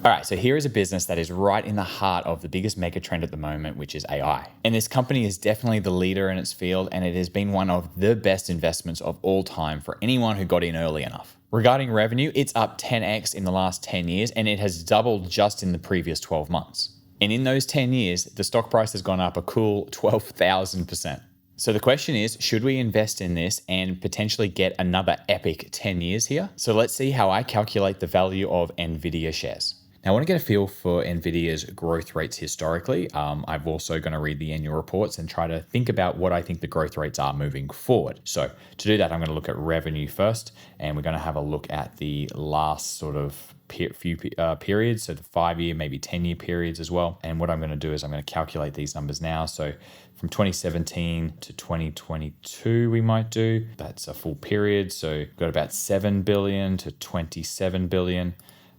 All right, so here is a business that is right in the heart of the biggest mega trend at the moment, which is AI. And this company is definitely the leader in its field, and it has been one of the best investments of all time for anyone who got in early enough. Regarding revenue, it's up 10x in the last 10 years, and it has doubled just in the previous 12 months. And in those 10 years, the stock price has gone up a cool 12,000%. So the question is, should we invest in this and potentially get another epic 10 years here? So let's see how I calculate the value of Nvidia shares. Now, I want to get a feel for Nvidia's growth rates historically. I'm also going to read the annual reports and try to think about what I think the growth rates are moving forward. So to do that, I'm going to look at revenue first, and we're going to have a look at the last sort of few periods, so the 5-year, maybe 10-year periods as well. And what I'm going to do is I'm going to calculate these numbers now. So from 2017 to 2022, we might do. That's a full period. So we've got about 7 billion to 27 billion.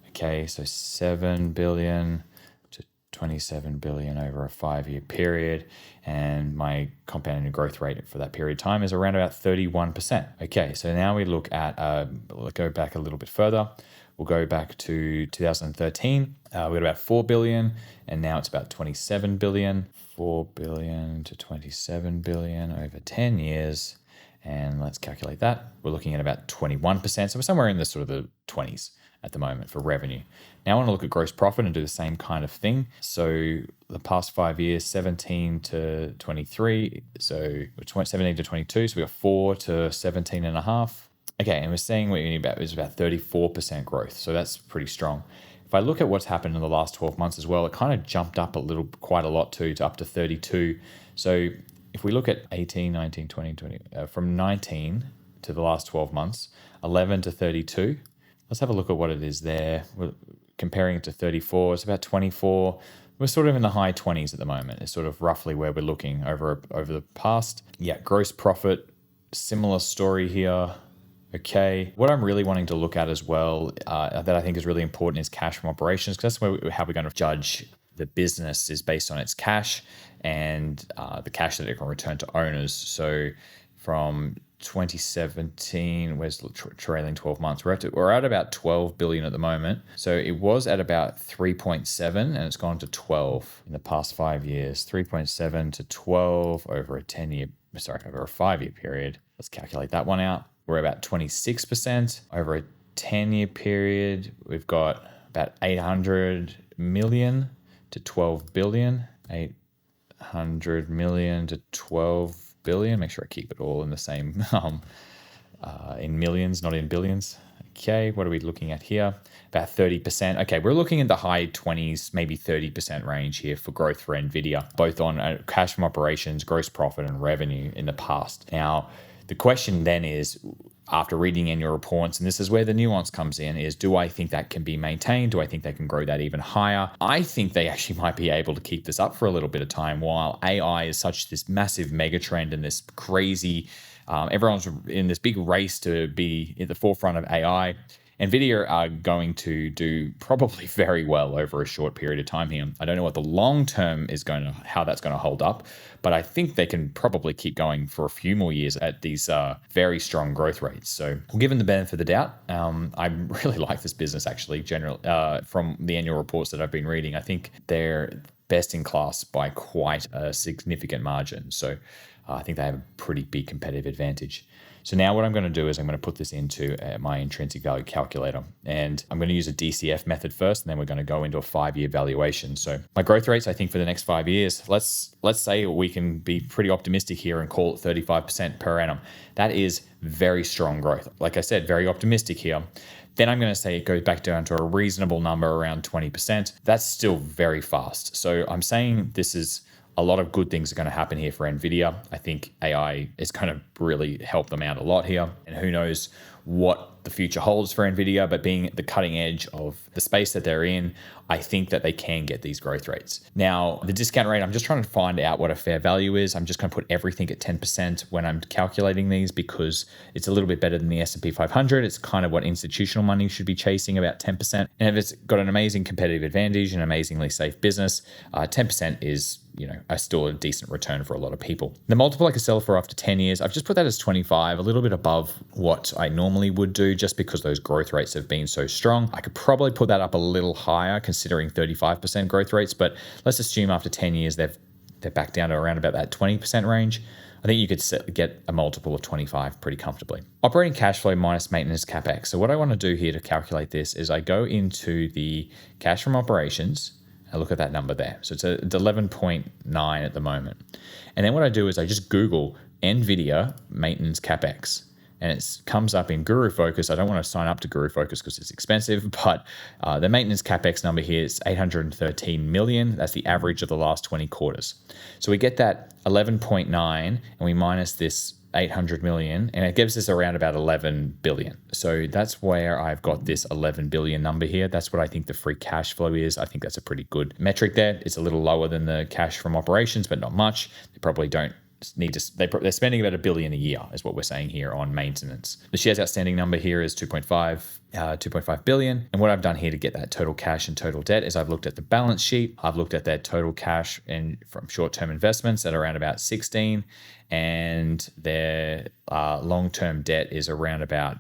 Okay, so 7 billion to 27 billion over a 5-year period. And my compounded growth rate for that period of time is around about 31%. Okay, so now we look at, we'll go back a little bit further. We'll go back to 2013. We got about 4 billion, and now it's about 27 billion. 4 billion to 27 billion over 10 years. And let's calculate that. We're looking at about 21%. So we're somewhere in the sort of the 20s at the moment for revenue. Now I want to look at gross profit and do the same kind of thing. So the past 5 years, 17 to 23. So 17 to 22. So we got 4 to 17 and a half. Okay, and we're saying what we need about is about 34% growth. So that's pretty strong. If I look at what's happened in the last 12 months as well, it kind of jumped up quite a lot too, to up to 32. So if we look at 18, 19, 20, from 19 to the last 12 months, 11 to 32. Let's have a look at what it is there. We're comparing it to 34. It's about 24. We're sort of in the high 20s at the moment. It's sort of roughly where we're looking over the past. Yeah, gross profit, similar story here. Okay, what I'm really wanting to look at as well that I think is really important is cash from operations, because that's how we're going to judge the business is based on its cash and the cash that it can return to owners. So from 2017, where's the trailing 12 months? We're at about 12 billion at the moment. So it was at about 3.7 and it's gone to 12 in the past 5 years. 3.7 to 12 over a 5-year period. Let's calculate that one out. We're about 26% over a 10-year period. We've got about 800 million to 12 billion. 800 million to 12 billion. Make sure I keep it all in the same, in millions, not in billions. Okay, what are we looking at here? About 30%. Okay, we're looking in the high 20s, maybe 30% range here for growth for Nvidia, both on cash from operations, gross profit, and revenue in the past. Now, the question then is, after reading annual reports, and this is where the nuance comes in, is do I think that can be maintained? Do I think they can grow that even higher? I think they actually might be able to keep this up for a little bit of time while AI is such this massive mega trend and this crazy, everyone's in this big race to be at the forefront of AI. Nvidia are going to do probably very well over a short period of time here. I don't know what the long term is how that's going to hold up, but I think they can probably keep going for a few more years at these very strong growth rates. So given the benefit of the doubt, I really like this business actually, from the annual reports that I've been reading. I think they're best in class by quite a significant margin. So I think they have a pretty big competitive advantage. So now what I'm going to do is I'm going to put this into my intrinsic value calculator, and I'm going to use a DCF method first, and then we're going to go into a 5-year valuation. So my growth rates, I think for the next 5 years, let's say we can be pretty optimistic here and call it 35% per annum. That is very strong growth. Like I said, very optimistic here. Then I'm going to say it goes back down to a reasonable number around 20%. That's still very fast. So I'm saying this is a lot of good things are going to happen here for Nvidia. I think AI is going to really help them out a lot here. And who knows what the future holds for Nvidia, but being at the cutting edge of the space that they're in, I think that they can get these growth rates. Now, the discount rate, I'm just trying to find out what a fair value is. I'm just going to put everything at 10% when I'm calculating these because it's a little bit better than the S&P 500. It's kind of what institutional money should be chasing, about 10%. And if it's got an amazing competitive advantage and amazingly safe business, 10% is still a decent return for a lot of people. The multiple I could sell for after 10 years, I've just put that as 25, a little bit above what I normally would do just because those growth rates have been so strong. I could probably put that up a little higher considering 35% growth rates, but let's assume after 10 years they're back down to around about that 20% range. I think you could get a multiple of 25 pretty comfortably. Operating cash flow minus maintenance capex. So what I want to do here to calculate this is I go into the cash from operations. I look at that number there. So it's 11.9 at the moment. And then what I do is I just Google Nvidia maintenance capex. And it comes up in Guru Focus. I don't want to sign up to Guru Focus because it's expensive, but the maintenance capex number here is 813 million. That's the average of the last 20 quarters. So we get that 11.9 and we minus this 800 million and it gives us around about 11 billion. So that's where I've got this 11 billion number here. That's what I think the free cash flow is. I think that's a pretty good metric there. It's a little lower than the cash from operations, but not much. They probably don't need to, they're spending about $1 billion a year is what we're saying here on maintenance. The shares outstanding number here is 2.5 billion. And what I've done here to get that total cash and total debt is I've looked at the balance sheet. I've looked at their total cash and from short-term investments at around about 16, and their long-term debt is around about,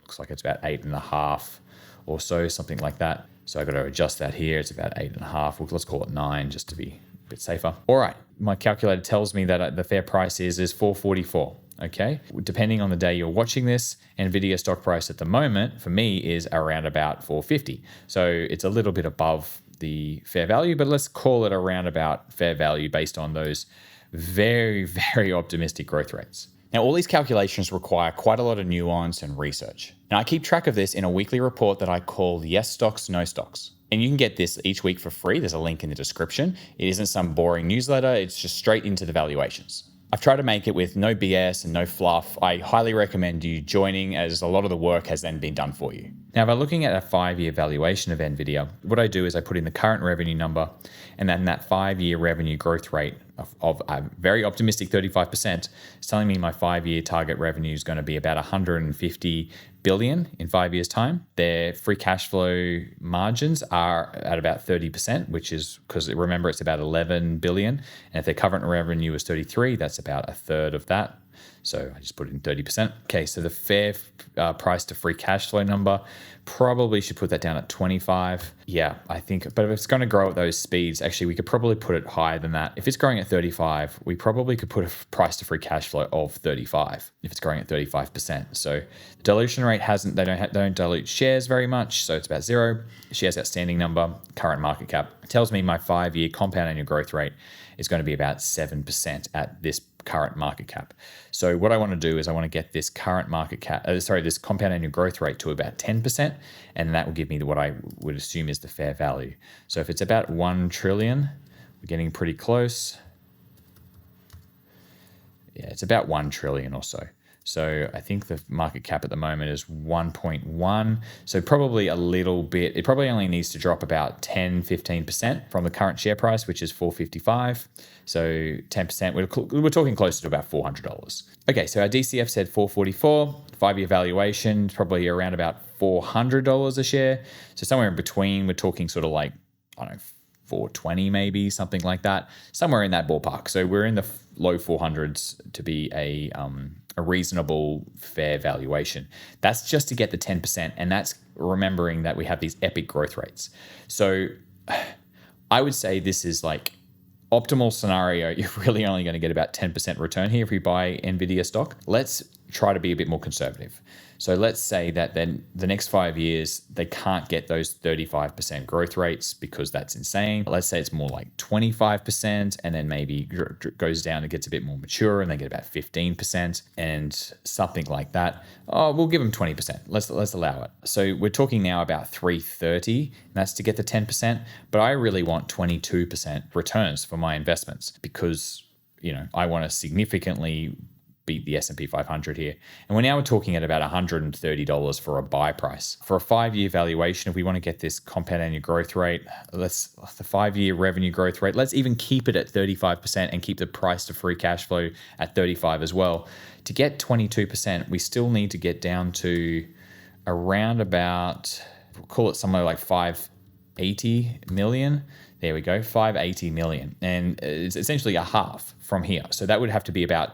looks like it's about 8.5 or so, something like that. So I've got to adjust that here. It's about 8.5. Well, let's call it 9 just to be a bit safer. All right, my calculator tells me that the fair price is 444. Okay, depending on the day you're watching this, Nvidia stock price at the moment for me is around about 450. So it's a little bit above the fair value, but let's call it around about fair value based on those very, very optimistic growth rates. Now, all these calculations require quite a lot of nuance and research. Now, I keep track of this in a weekly report that I call Yes Stocks, No Stocks. And you can get this each week for free. There's a link in the description. It isn't some boring newsletter. It's just straight into the valuations. I've tried to make it with no BS and no fluff. I highly recommend you joining as a lot of the work has then been done for you. Now, if I'm looking at a 5-year valuation of Nvidia, what I do is I put in the current revenue number and then that 5-year revenue growth rate of a very optimistic 35% is telling me my 5-year target revenue is going to be about 150 billion in 5 years' time. Their free cash flow margins are at about 30%, which is because remember it's about 11 billion. And if their current revenue is 33, that's about a third of that. So I just put in 30%. Okay, so the fair price to free cash flow number, probably should put that down at 25. Yeah, I think, but if it's going to grow at those speeds, actually we could probably put it higher than that. If it's growing at 35, we probably could put a price to free cash flow of 35 if it's growing at 35%. So the dilution rate they don't dilute shares very much, so it's about 0. Shares outstanding number, current market cap, tells me my 5-year compound annual growth rate is going to be about 7% at this current market cap. So what I want to do is I want to get this current market cap, this compound annual growth rate to about 10%, and that will give me what I would assume is the fair value. So if it's about 1 trillion, we're getting pretty close. Yeah, it's about 1 trillion or so. So I think the market cap at the moment is 1.1. So probably a little bit, it probably only needs to drop about 10-15% from the current share price, which is $455. So 10%, we're talking closer to about $400. Okay, so our DCF said 444, 5-year valuation, probably around about $400 a share. So somewhere in between, we're talking sort of like, I don't know, 420 maybe, something like that, somewhere in that ballpark. So we're in the low 400s to be a reasonable fair valuation. That's just to get the 10%, and that's remembering that we have these epic growth rates. So I would say this is like optimal scenario. You're really only going to get about 10% return here if you buy Nvidia stock. Let's try to be a bit more conservative. So let's say that then the next 5 years, they can't get those 35% growth rates because that's insane. Let's say it's more like 25% and then maybe goes down and gets a bit more mature and they get about 15% and something like that. Oh, we'll give them 20%. Let's allow it. So we're talking now about 330, and that's to get the 10%. But I really want 22% returns for my investments because, I want to significantly beat the S&P 500 here. And we're talking at about $130 for a buy price. For a 5-year valuation, if we want to get this compound annual growth rate, the 5-year revenue growth rate, let's even keep it at 35% and keep the price to free cash flow at 35 as well. To get 22%, we still need to get down to around about, we'll call it somewhere like 580 million. There we go, 580 million. And it's essentially a half from here. So that would have to be about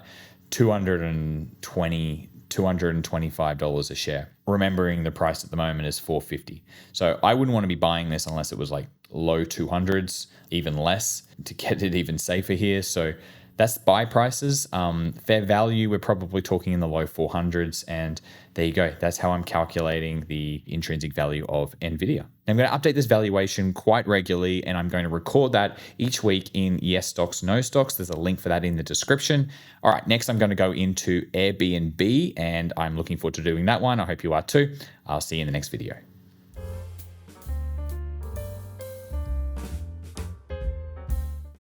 $225 a share. Remembering the price at the moment is $450. So I wouldn't want to be buying this unless it was like low 200s, even less, to get it even safer here. So that's buy prices. Fair value, we're probably talking in the low 400s. And there you go. That's how I'm calculating the intrinsic value of Nvidia. I'm going to update this valuation quite regularly, and I'm going to record that each week in Yes Stocks, No Stocks. There's a link for that in the description. All right, next I'm going to go into Airbnb, and I'm looking forward to doing that one. I hope you are too. I'll see you in the next video.